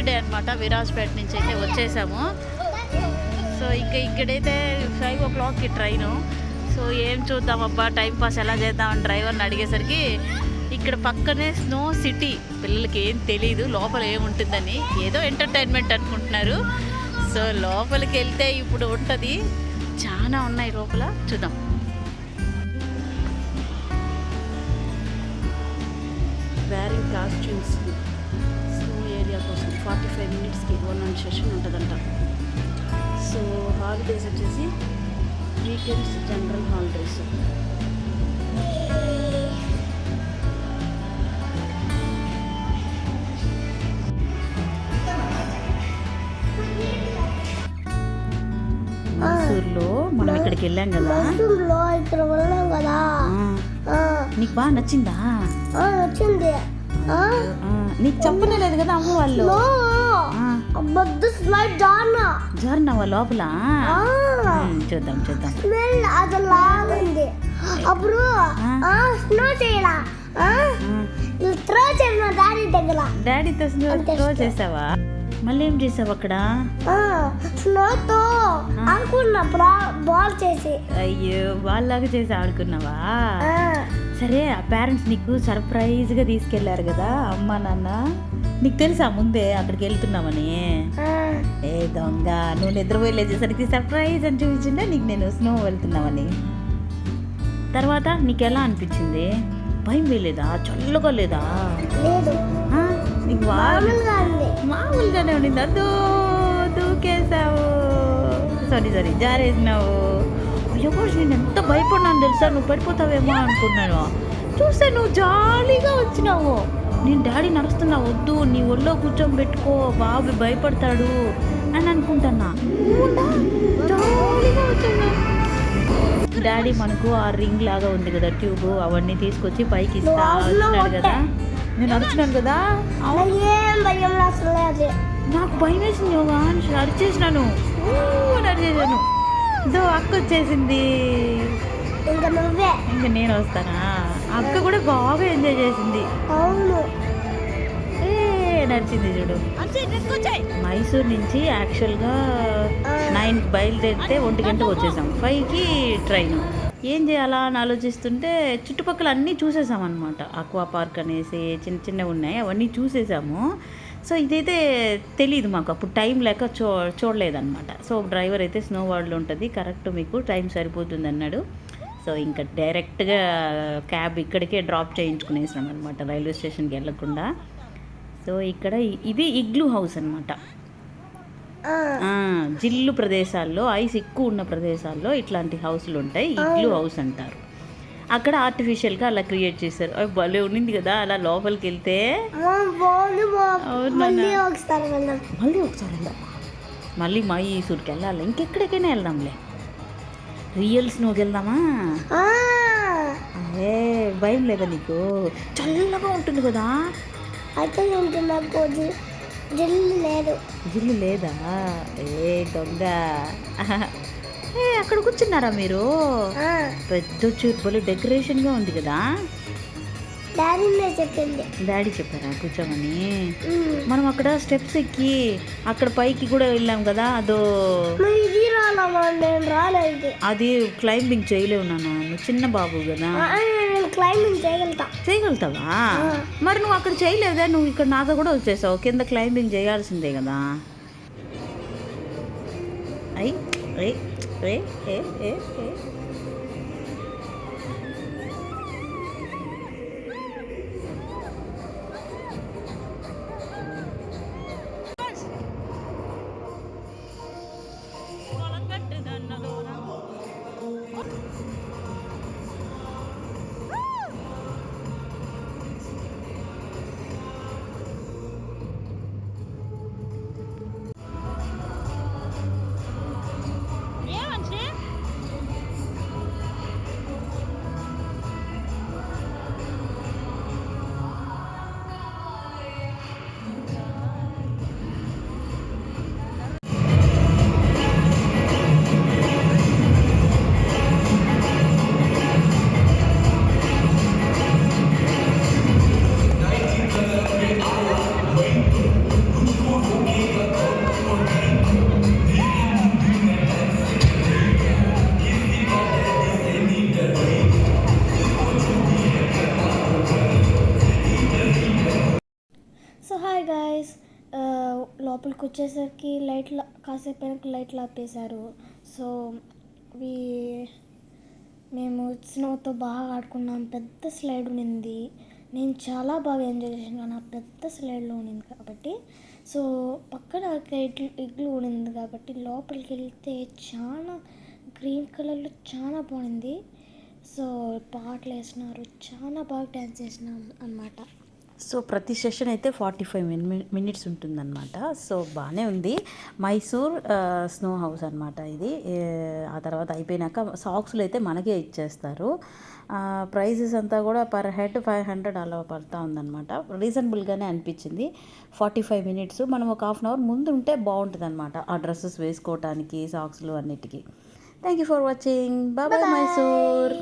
Day అనమాట. విరాజ్పేట నుంచి అయితే వచ్చేసాము. సో ఇక్కడైతే 5 o'clockకి ట్రైను. సో ఏం చూద్దామబ్బా, టైంపాస్ ఎలా చేద్దామని డ్రైవర్ని అడిగేసరికి ఇక్కడ పక్కనే స్నో సిటీ, పిల్లలకి ఏం తెలీదు లోపల ఏముంటుందని, ఏదో ఎంటర్టైన్మెంట్ అనుకుంటున్నారు. సో లోపలికి వెళ్తే ఇప్పుడు ఉంటుంది, చాలా ఉన్నాయి లోపల, చూద్దాం. వేరీ కాస్ట్యూమ్స్ స్నో ఏరియా కోసం 45 minutesకి 1 సెషన్ ఉంటుందంట. సో హాలిడేస్ వచ్చేసి వీకెండ్స్ జనరల్ హాలిడేస్. మైసూర్లో మనం ఇక్కడికి వెళ్ళాం కదా, నీకు బాగా నచ్చిందా? నచ్చింది. నీకు చెప్పలేదు కదా అమ్మ వాళ్ళు? జారినావా లోపల? చూద్దాం చూద్దాం. అప్పుడు స్నో చేయాలా, త్రో చేసిన డాడీ దగ్గర. డాడీతో త్రో చేసావా? మళ్ళీ ఏం చేసావు అక్కడ? స్నోతో ఆడుకున్నా, బాల్ చేసి. అయ్యో, బాల్ లాగా చేసి ఆడుకున్నావా? సరే, ఆ పేరెంట్స్ నీకు సర్ప్రైజ్గా తీసుకెళ్లారు కదా అమ్మ నాన్న, నీకు తెలుసా ముందే అక్కడికి వెళ్తున్నామని? ఏ దొంగ, నువ్వు నిద్రపోయి లేచేసరికి సర్ప్రైజ్ అని చూపించిండే నీకు నేను స్నో వెళ్తున్నామని. తర్వాత నీకు ఎలా అనిపించింది? భయం వేయలేదా? చల్లగా లేదా? నీకు మామూలుగానే ఉండింది. అదో దూకేసావు, సారీ జారేసినావు. ఎవరు నేను ఎంత భయపడినాను తెలుసా, నువ్వు పడిపోతావేమో అనుకున్నాను. చూస్తే నువ్వు జాలీగా వచ్చినావు. నేను డాడీ నడుస్తున్నా, వద్దు నీ ఒళ్ళో కూర్చొని పెట్టుకో, బాబు భయపడతాడు అని అనుకుంటున్నా. జాలీగా వచ్చాను. డాడీ మనకు ఆ రింగ్ లాగా ఉంది కదా, ట్యూబ్, అవన్నీ తీసుకొచ్చి పైకి ఇస్తా వచ్చినాడు కదా. నేను అరుచున్నాను కదా, నాకు భయం వేసింది, అరిచేసినాను, అరిచేసాను. దో అక్క వచ్చేసింది, ఇంకా నేను వస్తానా? అక్క కూడా బాగా ఎంజాయ్ చేసింది. నడిచింది చూడు. మైసూర్ నుంచి యాక్చువల్గా 9కి బయలుదేరితే 1 గంటకు వచ్చేసాం. 5కి ట్రైన్. ఏం చేయాలా అని ఆలోచిస్తుంటే చుట్టుపక్కల అన్నీ చూసేసాం అనమాట. ఆక్వా పార్క్ అనేసి చిన్న చిన్నవి ఉన్నాయి, అవన్నీ చూసేసాము. సో ఇదైతే తెలియదు మాకు, అప్పుడు టైం లేక చూడలేదన్నమాట. సో డ్రైవర్ అయితే స్నో వరల్డ్ ఉంటుంది, కరెక్ట్ మీకు టైం సరిపోతుంది అన్నాడు. సో ఇంకా డైరెక్ట్గా క్యాబ్ ఇక్కడికే డ్రాప్ చేయించుకునేసాం అనమాట, రైల్వే స్టేషన్కి వెళ్ళకుండా. సో ఇక్కడ ఇది ఇగ్లూ హౌస్ అనమాట. జిల్లు ప్రదేశాల్లో, ఐస్ ఎక్కువ ఉన్న ప్రదేశాల్లో ఇట్లాంటి హౌస్లు ఉంటాయి, ఇగ్లూ హౌస్ అంటారు. అక్కడ ఆర్టిఫిషియల్గా అలా క్రియేట్ చేశారు. అవి భలే ఉండింది కదా, అలా లోపలికి వెళ్తే. మళ్ళీ ఒకసారి వెళ్దాం, మళ్ళీ మైసూర్కి వెళ్ళాలి, ఇంకెక్కడికైనా వెళ్దాంలే. రియల్ స్నోకి వెళ్దామా? అదే భయం లేదా నీకు? చల్లగా ఉంటుంది కదా. అయితే నాకు జిల్లు లేదు. జిల్లు లేదా? ఏ దొంగ, అక్కడ కూర్చున్నారా మీరు? పెద్ద చూపులు డెకరేషన్గా ఉంది కదా. డాడీ చెప్పారా కూర్చోమని? మనం అక్కడ స్టెప్స్ ఎక్కి అక్కడ పైకి కూడా వెళ్ళాం కదా, అదో అది క్లైంబింగ్ చేయలేవు నాన్న, నువ్వు చిన్న బాబు కదా. చేయగలుగుతావా? మరి నువ్వు అక్కడ చేయలేదా? నువ్వు ఇక్కడ నాతో కూడా వచ్చేసావు, కింద క్లైంబింగ్ చేయాల్సిందే కదా. లోపలికి వచ్చేసరికి లైట్లు కాసేపు వెనక లైట్లు ఆపేశారు. సో మేము స్నోతో బాగా ఆడుకున్నాం. పెద్ద స్లైడ్ ఉండింది. నేను చాలా బాగా ఎంజాయ్ చేసాను ఆ పెద్ద స్లైడ్లో ఉండింది కాబట్టి. సో పక్కన ఇగ్లు ఉండింది కాబట్టి లోపలికి వెళ్తే చాలా గ్రీన్ కలర్లో చాలా బాగుంది. సో పాటలు వేసినారు, చాలా బాగా డ్యాన్స్ చేసినాం అన్నమాట. సో ప్రతి సెషన్ అయితే 45 మినిట్స్ ఉంటుందన్నమాట. సో బాగానే ఉంది. మైసూర్ స్నో హౌస్ అనమాట ఇది. ఆ తర్వాత అయిపోయినాక సాక్స్లు అయితే మనకే ఇచ్చేస్తారు. ప్రైజెస్ అంతా కూడా పర్ హెడ్ 500 అలా పడుతూ ఉందన్నమాట. రీజనబుల్గానే అనిపించింది. 45 మినిట్స్ మనం ఒక హాఫ్ అన్ అవర్ ముందు ఉంటే బాగుంటుంది అనమాట ఆ డ్రెస్సెస్ వేసుకోవటానికి, సాక్స్లు అన్నిటికీ. Thank you for watching. Bye bye Mysore.